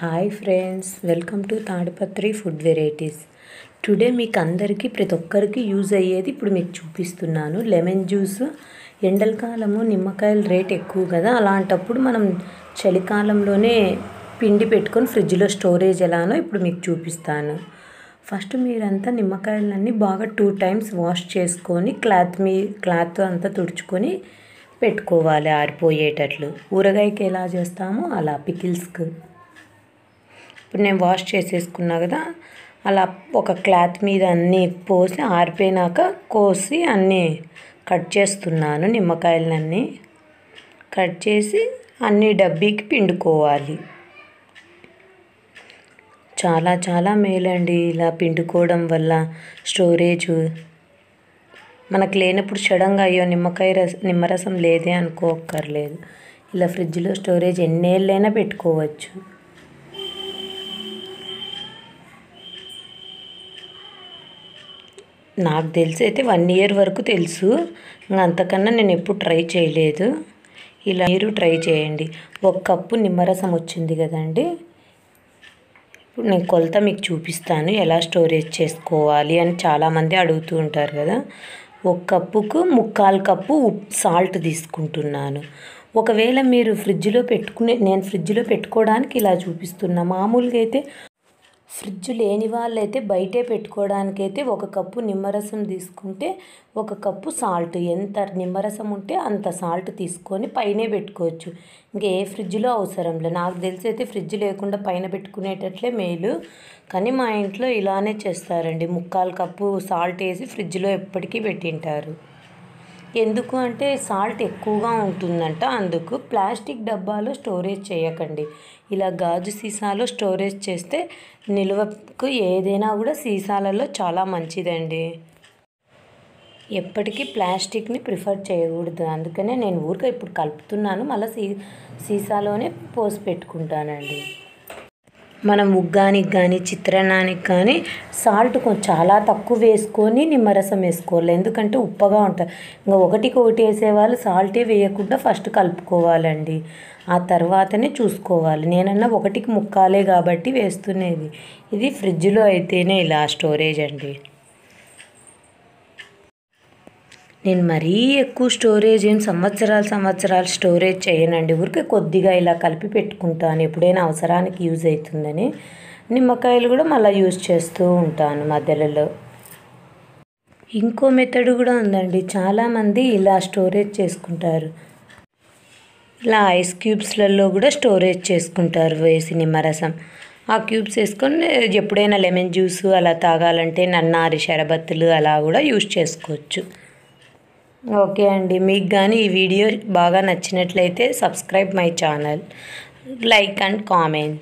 Hi friends, welcome to Tadipatri food varieties. Today మీకు అందరికీ ప్రతి ఒక్కరికి యూజ్ అయ్యేది ఇప్పుడు మీకు చూపిస్తున్నాను. Lemon juice. ఎండల కాలము నిమ్మకాయల రేట్ ఎక్కువ కదా, అలాంటప్పుడు మనం చలికాలంలోనే పిండి పెట్టుకొని ఫ్రిడ్జ్లో స్టోరేజ్ ఎలానో ఇప్పుడు మీకు చూపిస్తాను. ఫస్ట్ మీరంతా నిమ్మకాయలన్నీ బాగా 2 times వాష్ చేసుకొని క్లాత్ అంతా తుడుచుకొని పెట్టుకోవాలి ఆరిపోయేటట్లు. ఊరగాయకి ఎలా చేస్తామో అలా పికిల్స్కి. ఇప్పుడు నేను వాష్ చేసేసుకున్నా కదా, అలా ఒక క్లాత్ మీద అన్నీ పోసి ఆరిపోయినాక కోసి అన్నీ కట్ చేస్తున్నాను. నిమ్మకాయలన్నీ కట్ చేసి అన్ని డబ్బీకి పిండుకోవాలి. చాలా చాలా మేలండి ఇలా పిండుకోవడం వల్ల. స్టోరేజ్ మనకు లేనప్పుడు సడన్గా అయ్యో నిమ్మరసం లేదే అనుకోక్కర్లేదు. ఇలా ఫ్రిడ్జ్లో స్టోరేజ్ ఎన్నేళ్ళైనా పెట్టుకోవచ్చు. నాకు తెలిసి అయితే 1 year వరకు తెలుసు, ఇంకా అంతకన్నా నేను ఎప్పుడు ట్రై చేయలేదు. ఇలా మీరు ట్రై చేయండి. 1 కప్పు నిమ్మరసం వచ్చింది కదండి. ఇప్పుడు నేను కొలత మీకు చూపిస్తాను ఎలా స్టోరేజ్ చేసుకోవాలి అని చాలామంది అడుగుతూ ఉంటారు కదా. 1 కప్పుకు 3/4 కప్పు సాల్ట్ తీసుకుంటున్నాను. ఒకవేళ మీరు నేను ఫ్రిడ్జ్లో పెట్టుకోవడానికి ఇలా చూపిస్తున్నా. మామూలుగా అయితే ఫ్రిడ్జ్ లేని వాళ్ళైతే బయటే పెట్టుకోవడానికైతే 1 కప్పు నిమ్మరసం తీసుకుంటే 1 కప్పు సాల్ట్, ఎంత నిమ్మరసం ఉంటే అంత సాల్ట్ తీసుకొని పైనే పెట్టుకోవచ్చు. ఇంకా ఏ ఫ్రిడ్జ్లో అవసరం లేదు. నాకు తెలిసి అయితే ఫ్రిడ్జ్ లేకుండా పైన పెట్టుకునేటట్లే మేలు. కానీ మా ఇంట్లో ఇలానే చేస్తారండి. 3/4 కప్పు సాల్ట్ వేసి ఫ్రిడ్జ్లో ఎప్పటికీ పెట్టింటారు. ఎందుకు అంటే సాల్ట్ ఎక్కువగా ఉంటుందంట, అందుకు. ప్లాస్టిక్ డబ్బాలో స్టోరేజ్ చేయకండి. ఇలా గాజు సీసాలో స్టోరేజ్ చేస్తే నిల్వకు ఏదైనా కూడా సీసాలలో చాలా మంచిదండి. ఎప్పటికీ ప్లాస్టిక్ని ప్రిఫర్ చేయకూడదు. అందుకనే నేను ఊరికే ఇప్పుడు కలుపుతున్నాను, మళ్ళీ సీసాలోనే పోసి పెట్టుకుంటానండి. మనం ఉగ్గానికి కానీ చిత్రాన్నానికి కానీ సాల్ట్ చాలా తక్కువ వేసుకొని నిమ్మరసం వేసుకోవాలి. ఎందుకంటే ఉప్పగా ఉంటుంది. ఇంకా ఒకటి వేసేవాళ్ళు సాల్టే వేయకుండా ఫస్ట్ కలుపుకోవాలండి. ఆ తర్వాతనే చూసుకోవాలి. నేనన్నా 1కి 3/4 కాబట్టి వేస్తున్నది. ఇది ఫ్రిడ్జ్లో అయితేనే ఇలా స్టోరేజ్ అండి. నేను మరీ ఎక్కువ స్టోరేజ్ సంవత్సరాలు స్టోరేజ్ చేయనండి. ఊరికే కొద్దిగా ఇలా కలిపి పెట్టుకుంటాను, ఎప్పుడైనా అవసరానికి యూజ్ అవుతుందని. నిమ్మకాయలు కూడా మళ్ళీ యూజ్ చేస్తూ ఉంటాను మధ్యలో. ఇంకో మెథడ్ కూడా ఉందండి. చాలామంది ఇలా స్టోరేజ్ చేసుకుంటారు. ఇలా ఐస్ క్యూబ్స్లలో కూడా స్టోరేజ్ చేసుకుంటారు వేసి నిమ్మరసం. ఆ క్యూబ్స్ వేసుకొని ఎప్పుడైనా లెమన్ జ్యూస్ అలా తాగాలంటే నన్నారి షరబత్తులు అలా కూడా యూజ్ చేసుకోవచ్చు. ఓకే అండి, మీకు కానీ ఈ వీడియో బాగా నచ్చినట్లయితే subscribe my channel, like and comment.